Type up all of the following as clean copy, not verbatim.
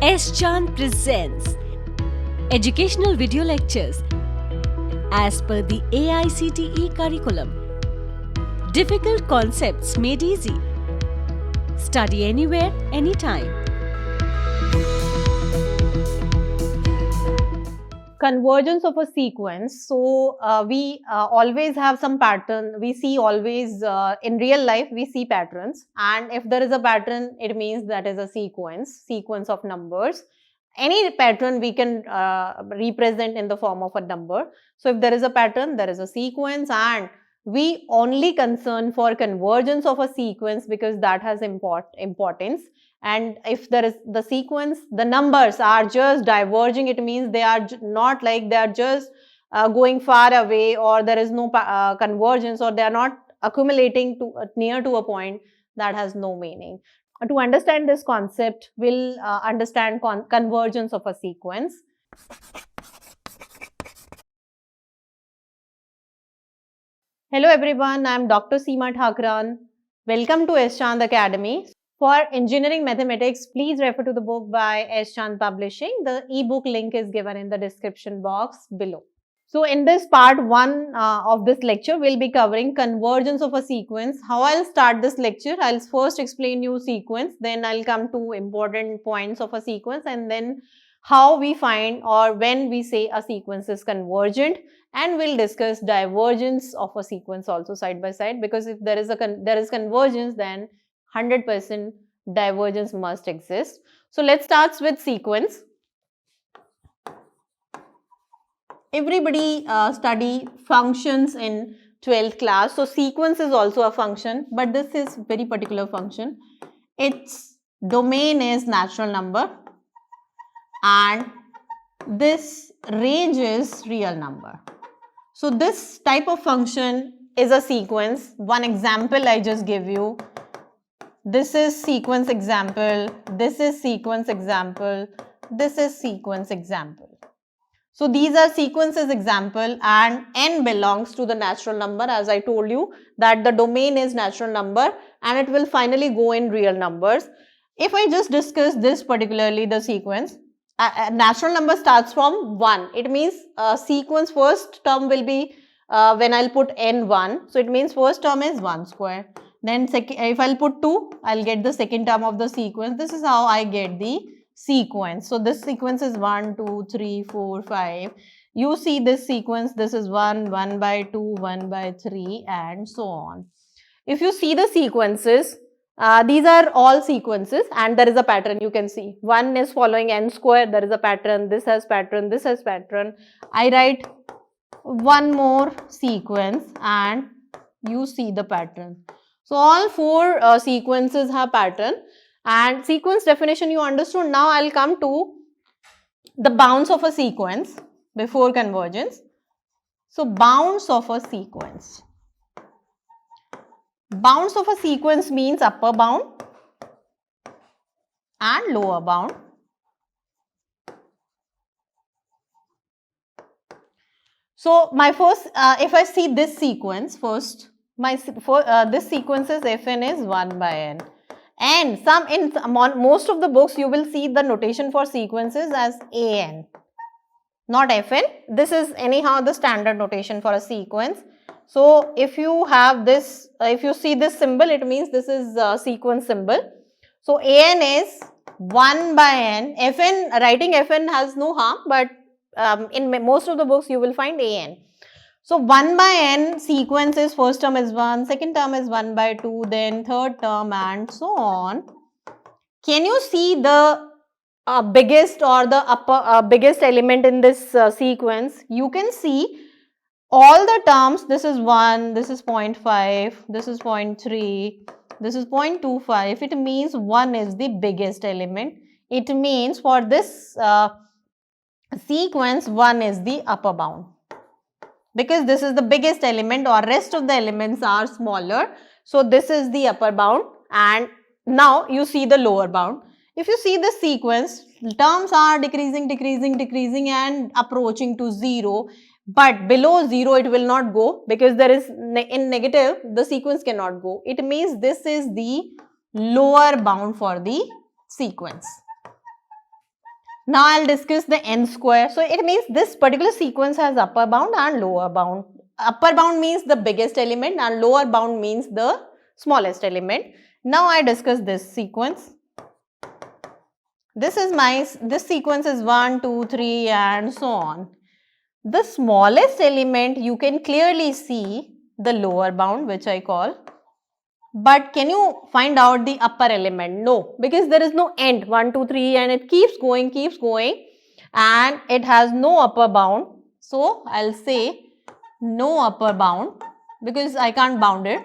S-Chan presents educational video lectures as per the AICTE curriculum. Difficult concepts made easy. Study anywhere, anytime. Convergence of a sequence. So we always have some pattern. We see always in real life we see patterns, and if there is a pattern, it means that is a sequence of numbers. Any pattern we can represent in the form of a number. So if there is a pattern, there is a sequence, and we only concern for convergence of a sequence because that has importance. And if there is the sequence, the numbers are just diverging, it means they are not like they are just going far away, or there is no convergence, or they are not accumulating to near to a point, that has no meaning. To understand this concept, we'll understand convergence of a sequence. Hello everyone, I am Dr. Seema Thakran. Welcome to S-Chan Academy. For engineering mathematics, please refer to the book by S-Chan Publishing. The ebook link is given in the description box below. So in this part 1 of this lecture, we'll be covering convergence of a sequence. How I'll start this lecture, I'll first explain you sequence, then I'll come to important points of a sequence, and then how we find or when we say a sequence is convergent, and we'll discuss divergence of a sequence also side by side, because if there is convergence, then 100% divergence must exist. So let's start with sequence. Everybody study functions in 12th class. So sequence is also a function, but this is very particular function. Its domain is natural number, and this range is real number. So this type of function is a sequence. One example I just give you. This is sequence example, this is sequence example, this is sequence example. So these are sequences example, and n belongs to the natural number, as I told you that the domain is natural number and it will finally go in real numbers. If I just discuss this particularly, the sequence, natural number starts from 1. It means sequence first term will be when I'll put n1. So it means first term is 1 square. Then if I'll put 2, I'll get the second term of the sequence. This is how I get the sequence. So this sequence is 1, 2, 3, 4, 5. You see this sequence, this is 1, 1 by 2, 1 by 3, and so on. If you see the sequences, these are all sequences, and there is a pattern you can see. 1 is following n square, there is a pattern, this has pattern, this has pattern. I write one more sequence and you see the pattern. So all 4 sequences have pattern, and sequence definition you understood. Now I'll come to the bounds of a sequence before convergence. So bounds of a sequence. Bounds of a sequence means upper bound and lower bound. So my first, if I see this sequence first, this sequence is Fn is 1 by n, and most of the books you will see the notation for sequences as an, not Fn. This is anyhow the standard notation for a sequence. So if you have this, if you see this symbol, it means this is a sequence symbol. So an is 1 by n. Fn, writing Fn has no harm, but in most of the books you will find an. So 1 by n sequence is first term is 1, second term is 1 by 2, then third term, and so on. Can you see the biggest or the biggest element in this sequence? You can see all the terms. This is 1, this is 0.5, this is 0.3, this is 0.25. It means 1 is the biggest element. It means for this sequence 1 is the upper bound, because this is the biggest element, or rest of the elements are smaller. So this is the upper bound, and now you see the lower bound. If you see this sequence, terms are decreasing, decreasing, decreasing and approaching to 0. But below 0 it will not go, because there is in negative the sequence cannot go. It means this is the lower bound for the sequence. Now I'll discuss the n square. So it means this particular sequence has upper bound and lower bound. Upper bound means the biggest element and lower bound means the smallest element. Now I discuss this sequence. This sequence is 1, 2, 3 and so on. The smallest element you can clearly see the lower bound, which I call. But can you find out the upper element? No, because there is no end 1, 2, 3 and it keeps going and it has no upper bound. So I'll say no upper bound because I can't bound it.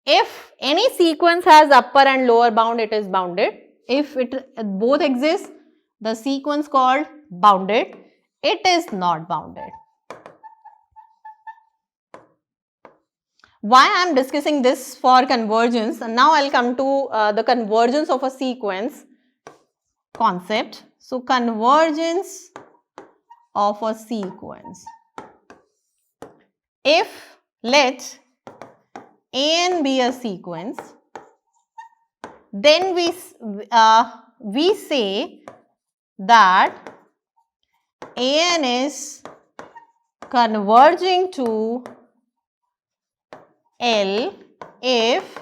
If any sequence has upper and lower bound, it is bounded. If it both exists, the sequence called bounded. It is not bounded. Why I am discussing this for convergence, and now I'll come to the convergence of a sequence concept. So convergence of a sequence. If let an be a sequence, then we say that an is converging to L if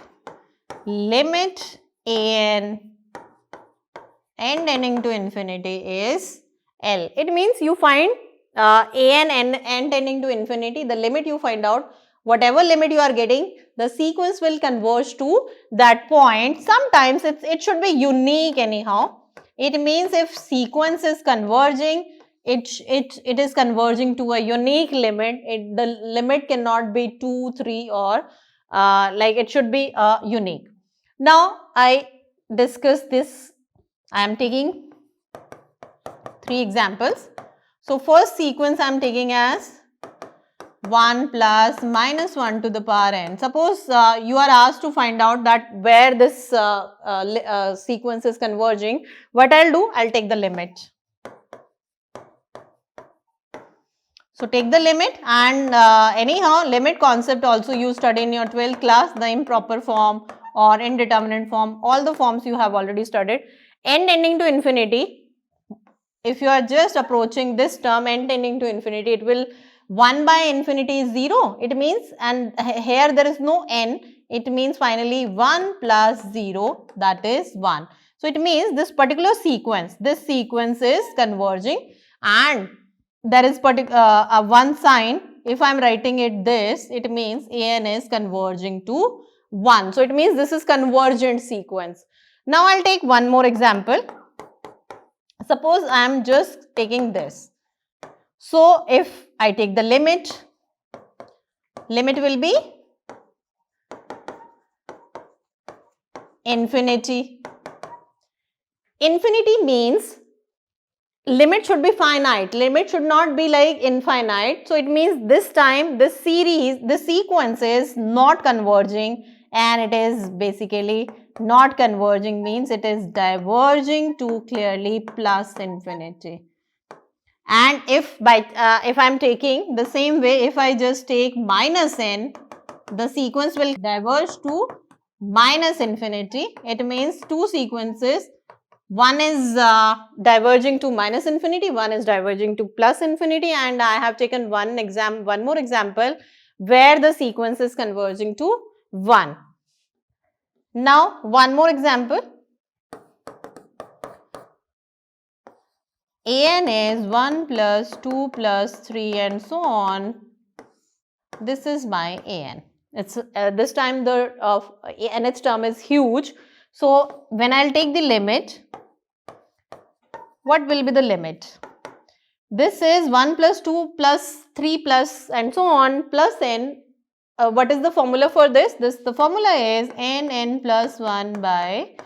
limit an tending to infinity is L. It means you find n tending to infinity, the limit you find out, whatever limit you are getting, the sequence will converge to that point. Sometimes it should be unique anyhow. It means if sequence is converging, it is converging to a unique limit. The limit cannot be 2, 3 or like it should be unique. Now I discuss this. I am taking 3 examples. So first sequence I am taking as 1 plus minus 1 to the power n. Suppose you are asked to find out that where this sequence is converging. What I'll do? I'll take the limit. So take the limit, and anyhow limit concept also you study in your 12th class, the improper form or indeterminate form, all the forms you have already studied. N tending to infinity, if you are just approaching this term n tending to infinity, it will 1 by infinity is 0. It means, and here there is no n, it means finally 1 plus 0, that is 1. So it means this particular sequence, this sequence is converging, and there is one sign. If I am writing it this, it means an is converging to 1. So it means this is convergent sequence. Now I'll take one more example. Suppose I am just taking this. So if I take the limit will be infinity. Infinity means limit should be finite. Limit should not be like infinite. So it means this time this sequence is not converging, and it is basically not converging means it is diverging to clearly plus infinity. And if I am taking the same way, if I just take minus n, the sequence will diverge to minus infinity. It means two sequences, one is diverging to minus infinity, one is diverging to plus infinity, and I have taken one more example where the sequence is converging to 1. Now one more example. An is 1 plus 2 plus 3 and so on. This is my an. It's this time the nth term is huge. So when I'll take the limit, what will be the limit? This is 1 plus 2 plus 3 plus and so on plus n. What is the formula for this? The formula is n plus 1 by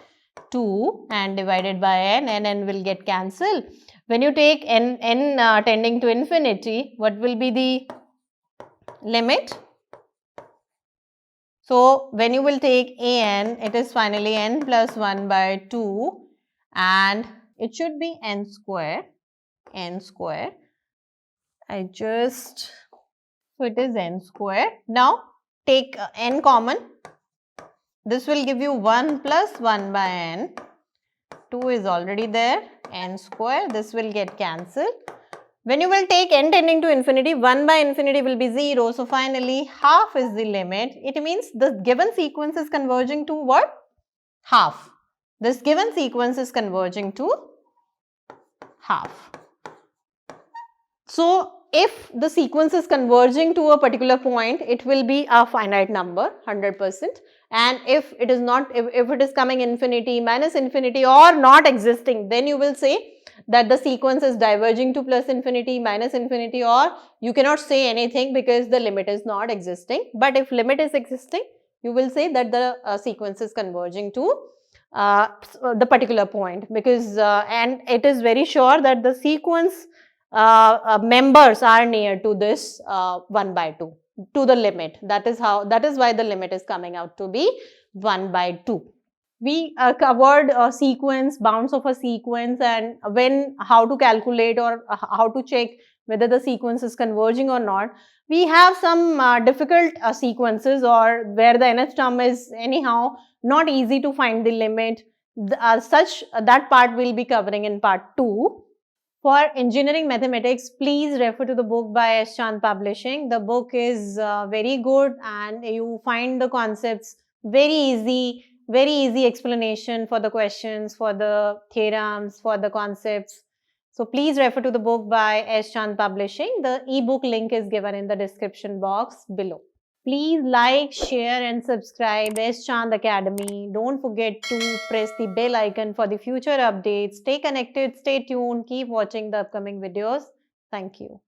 2 and divided by n, and n will get cancelled. When you take n tending to infinity, what will be the limit? So when you will take an, it is finally n plus 1 by 2 and it should be n square. So it is n square. Now take n common. This will give you 1 plus 1 by n. 2 is already there. n square. This will get cancelled. When you will take n tending to infinity, 1 by infinity will be 0. So finally, half is the limit. It means the given sequence is converging to what? Half. This given sequence is converging to half. So if the sequence is converging to a particular point, it will be a finite number, 100%. And if it is not, if it is coming infinity, minus infinity, or not existing, then you will say that the sequence is diverging to plus infinity, minus infinity, or you cannot say anything because the limit is not existing. But if limit is existing, you will say that the sequence is converging to the particular point, because and it is very sure that the sequence members are near to this 1 by 2, to the limit. That is why the limit is coming out to be 1 by 2. We covered a sequence, bounds of a sequence, and how to calculate or how to check whether the sequence is converging or not. We have some difficult sequences, or where the nth term is anyhow not easy to find the limit. That part we'll be covering in part 2. For engineering mathematics, please refer to the book by S. Chand Publishing. The book is very good, and you find the concepts very easy explanation for the questions, for the theorems, for the concepts. So please refer to the book by S. Chand Publishing. The ebook link is given in the description box below. Please like, share and subscribe S. Chand Academy. Don't forget to press the bell icon for the future updates. Stay connected, stay tuned, keep watching the upcoming videos. Thank you.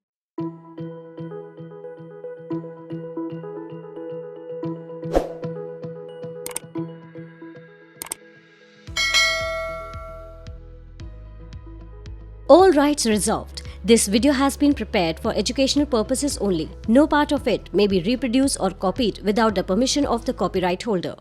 All rights reserved. This video has been prepared for educational purposes only. No part of it may be reproduced or copied without the permission of the copyright holder.